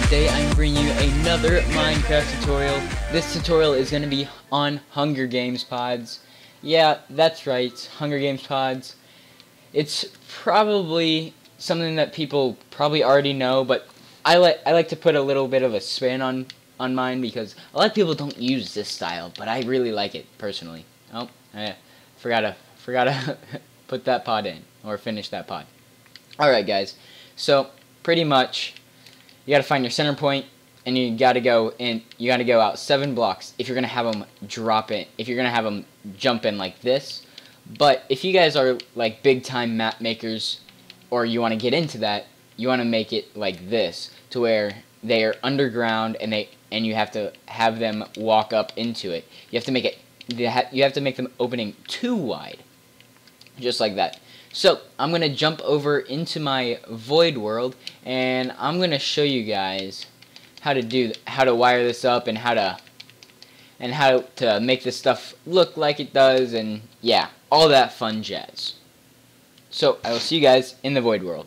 Today I'm bringing you another Minecraft tutorial. This tutorial is going to be on Hunger Games pods. Yeah, that's right, Hunger Games pods. It's probably something that people probably already know, but I like to put a little bit of a spin on mine because a lot of people don't use this style, but I really like it personally. Oh, I forgot to put that pod in or finish that pod. All right, guys. So pretty much, you got to find your center point, and you got to go out 7 blocks if you're gonna have them drop it. If you're gonna have them jump in like this. But if you guys are like big time map makers, or you want to get into that, you want to make it like this, to where they are underground and you have to have them walk up into it. You have to make it. You have to make them opening too wide, just like that. So I'm gonna jump over into my void world, and I'm gonna show you guys how to wire this up and how to make this stuff look like it does, and yeah, all that fun jazz. So I will see you guys in the void world.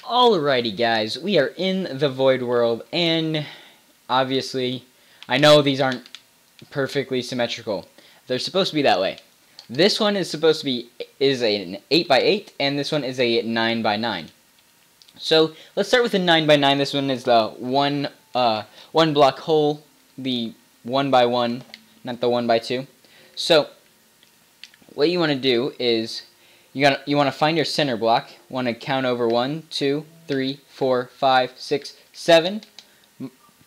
Alrighty guys, we are in the void world, and obviously I know these aren't perfectly symmetrical. They're supposed to be that way. This one is supposed to be an 8x8, and this one is a 9x9. So let's start with the 9x9. This one is the one block hole, the 1x1, not the 1x2. So what you want to do is you want to find your center block. Want to count over 1, 2, 3, 4, 5, 6, 7.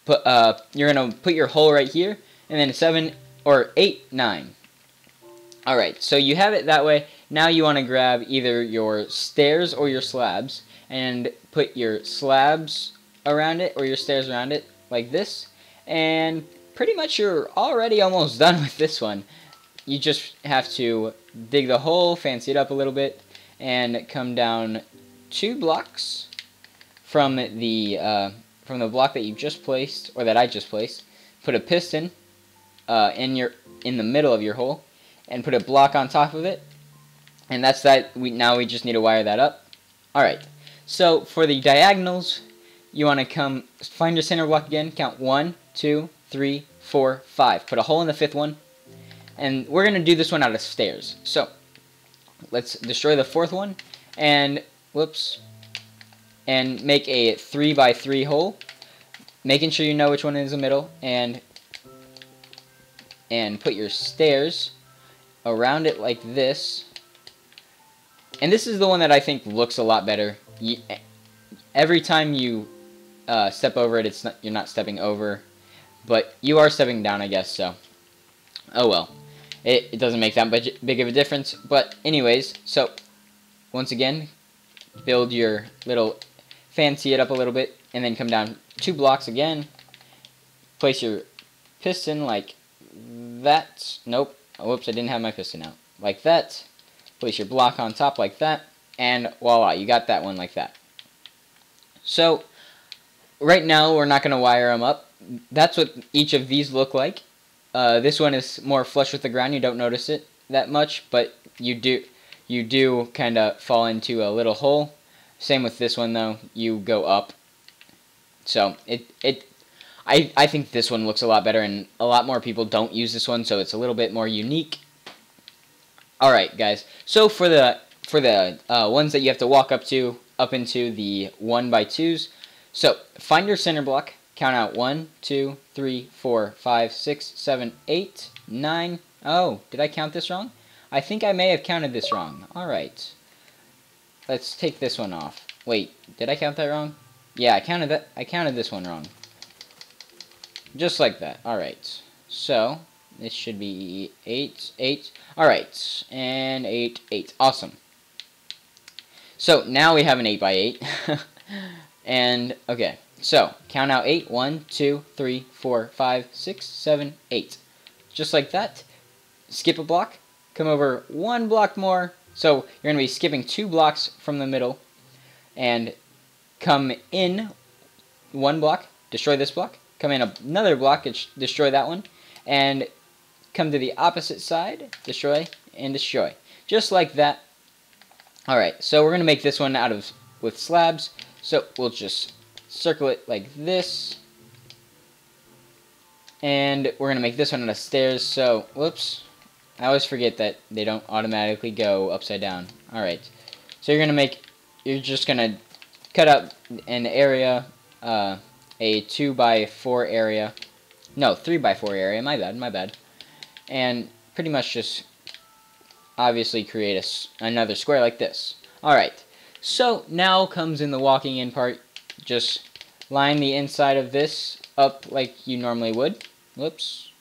You're gonna put your hole right here, and then 7 or 8, 9. Alright, so you have it that way. Now you want to grab either your stairs or your slabs and put your slabs around it or your stairs around it like this. And pretty much you're already almost done with this one. You just have to dig the hole, fancy it up a little bit, and come down 2 blocks from the block that you just placed, or that I just placed. Put a piston in the middle of your hole, and put a block on top of it, and that's that. Now we just need to wire that up. Alright, so for the diagonals, you want to find your center block again, count 1, 2, 3, 4, 5. Put a hole in the 5th one, and we're going to do this one out of stairs. So let's destroy the 4th one, and and make a 3x3 hole, making sure you know which one is the middle, and put your stairs around it like this. And this is the one that I think looks a lot better. Every time you step over it, you're not stepping over, but you are stepping down, I guess. So, oh well, it doesn't make that big of a difference. But anyways, so once again, build your little, fancy it up a little bit, and then come down 2 blocks again. Place your piston like that. Nope. Whoops, I didn't have my piston out. Like that. Place your block on top like that. And voila, you got that one like that. So, right now we're not going to wire them up. That's what each of these look like. This one is more flush with the ground. You don't notice it that much, but you do kind of fall into a little hole. Same with this one though. You go up. So, I think this one looks a lot better, and a lot more people don't use this one, so it's a little bit more unique. Alright, guys. So for the ones that you have to walk up into the 1x2s, so find your center block, count out 1, 2, 3, 4, 5, 6, 7, 8, 9. Oh, did I count this wrong? I think I may have counted this wrong. Alright. Let's take this one off. Wait, did I count that wrong? Yeah, I counted this one wrong. Just like that. Alright. So, this should be 8, 8. Alright. And 8, 8. Awesome. So, now we have an 8x8. And, okay. So, count out 8. 1, 2, 3, 4, 5, 6, 7, 8. Just like that. Skip a block. Come over 1 block more. So, you're going to be skipping 2 blocks from the middle. And come in 1 block. Destroy this block. Come in another block, destroy that one, and come to the opposite side, destroy, and destroy. Just like that. Alright, so we're going to make this one with slabs. So we'll just circle it like this. And we're going to make this one out of stairs. So, whoops. I always forget that they don't automatically go upside down. Alright, so you're just going to cut up an area, a 2x4 area. No, 3x4 area, my bad. And pretty much just obviously create another square like this. Alright, so now comes in the walking in part. Just line the inside of this up like you normally would. Whoops,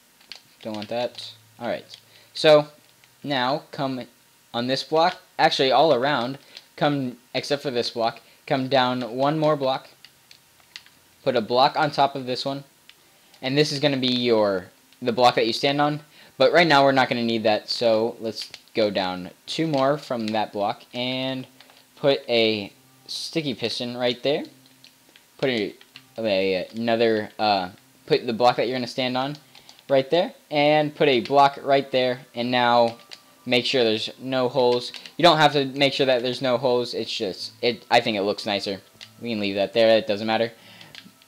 don't want that. Alright, so now come on this block, actually all around, come except for this block, come down one more block, put a block on top of this one, and this is going to be the block that you stand on. But right now we're not going to need that, so let's go down 2 more from that block and put a sticky piston right there. Put put the block that you're going to stand on right there, and put a block right there, and now make sure there's no holes. You don't have to make sure that there's no holes, it's just, I think it looks nicer. We can leave that there, it doesn't matter.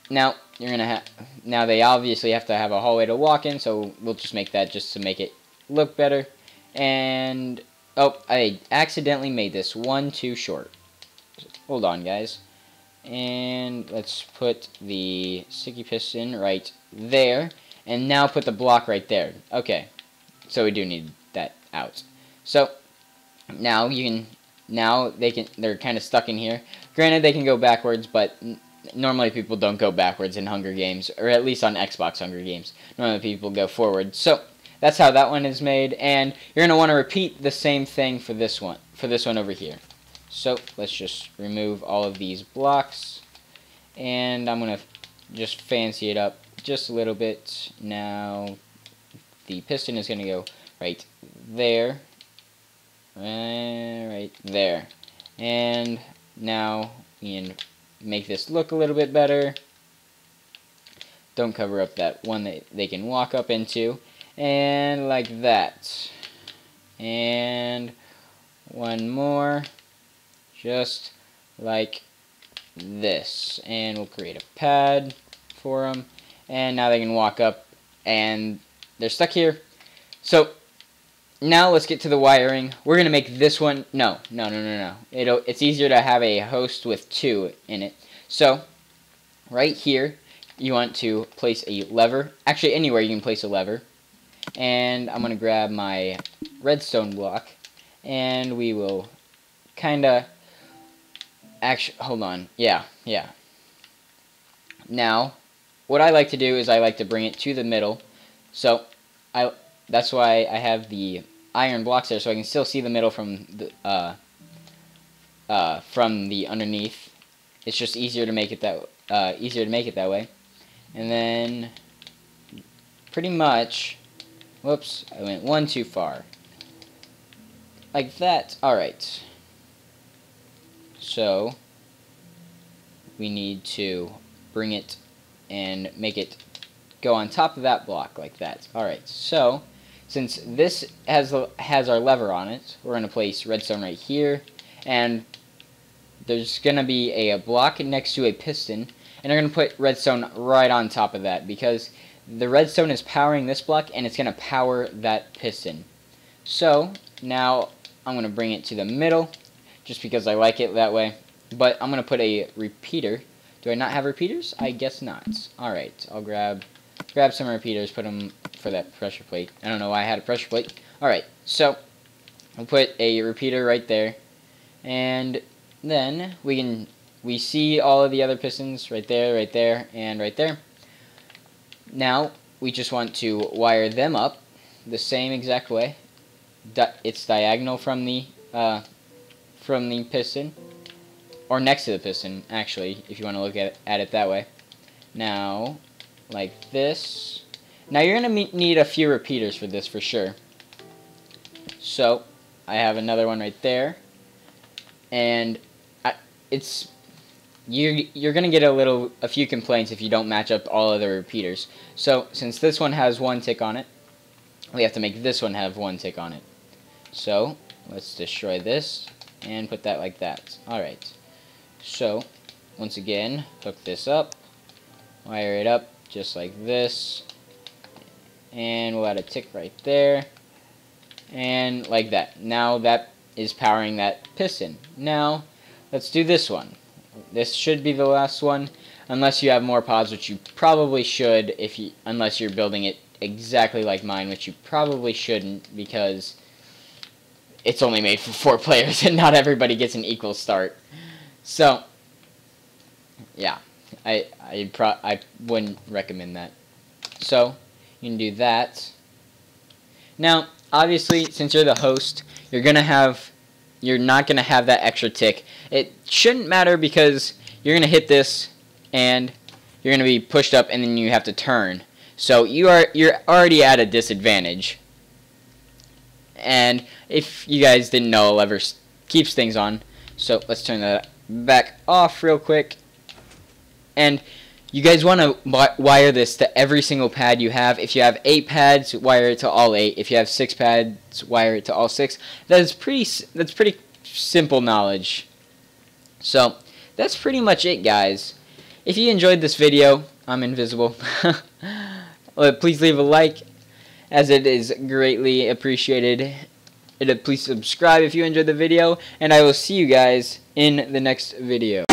Now, they obviously have to have a hallway to walk in, so we'll just make that just to make it look better. And, oh, I accidentally made this one too short. Hold on, guys. And let's put the sticky piston right there, and now put the block right there. Okay, so we do need that out. So, now they're kind of stuck in here. Granted, they can go backwards, but normally people don't go backwards in Hunger Games, or at least on Xbox Hunger Games. Normally people go forward. So that's how that one is made, and you're going to want to repeat the same thing for this one over here. So let's just remove all of these blocks, and I'm going to just fancy it up just a little bit. Now the piston is going to go right there, right there, and now we can make this look a little bit better. Don't cover up that one that they can walk up into. And like that. And one more. Just like this. And we'll create a pad for them. And now they can walk up, and they're stuck here. So now let's get to the wiring. We're going to make this one, no. It's easier to have a host with 2 in it. So, right here, you want to place a lever. Actually, anywhere you can place a lever. And I'm going to grab my redstone block, and we will kind of, actually, hold on, yeah. Now, what I like to do is I like to bring it to the middle. So, that's why I have the iron blocks there, so I can still see the middle from the underneath. It's just easier to make it that way. And then pretty much, whoops, I went one too far. Like that. Alright. So we need to bring it and make it go on top of that block like that. Alright, so since this has our lever on it, we're going to place redstone right here, and there's going to be a block next to a piston, and we're going to put redstone right on top of that, because the redstone is powering this block, and it's going to power that piston. So, now I'm going to bring it to the middle, just because I like it that way, but I'm going to put a repeater. Do I not have repeaters? I guess not. Alright, I'll grab some repeaters, put them for that pressure plate. I don't know why I had a pressure plate. Alright, so I'll put a repeater right there, and then we see all of the other pistons right there, and right there. Now we just want to wire them up the same exact way. It's diagonal from the piston, or next to the piston, actually, if you want to look at it that way. Now, like this. Now you're going to need a few repeaters for this for sure. So I have another one right there, and you're going to get a few complaints if you don't match up all of the repeaters. So since this one has 1 tick on it, we have to make this one have 1 tick on it. So let's destroy this. and put that like that. Alright, so once again, hook this up, wire it up just like this, and we'll add a tick right there, and like that. Now that is powering that piston. Now let's do this one. This should be the last one, unless you have more pods, which you probably should, unless you're building it exactly like mine, which you probably shouldn't, because it's only made for 4 players and not everybody gets an equal start. So yeah, I wouldn't recommend that. So you can do that. Now obviously, since you're the host, you're not gonna have that extra tick. It shouldn't matter because you're gonna hit this and you're gonna be pushed up and then you have to turn. So you're already at a disadvantage. And if you guys didn't know, lever keeps things on. So let's turn that back off real quick. And you guys want to wire this to every single pad you have. If you have 8 pads, wire it to all 8. If you have 6 pads, wire it to all 6. That's pretty simple knowledge. So that's pretty much it, guys. If you enjoyed this video, I'm invisible. Well, please leave a like, as it is greatly appreciated. Please subscribe if you enjoyed the video, and I will see you guys in the next video.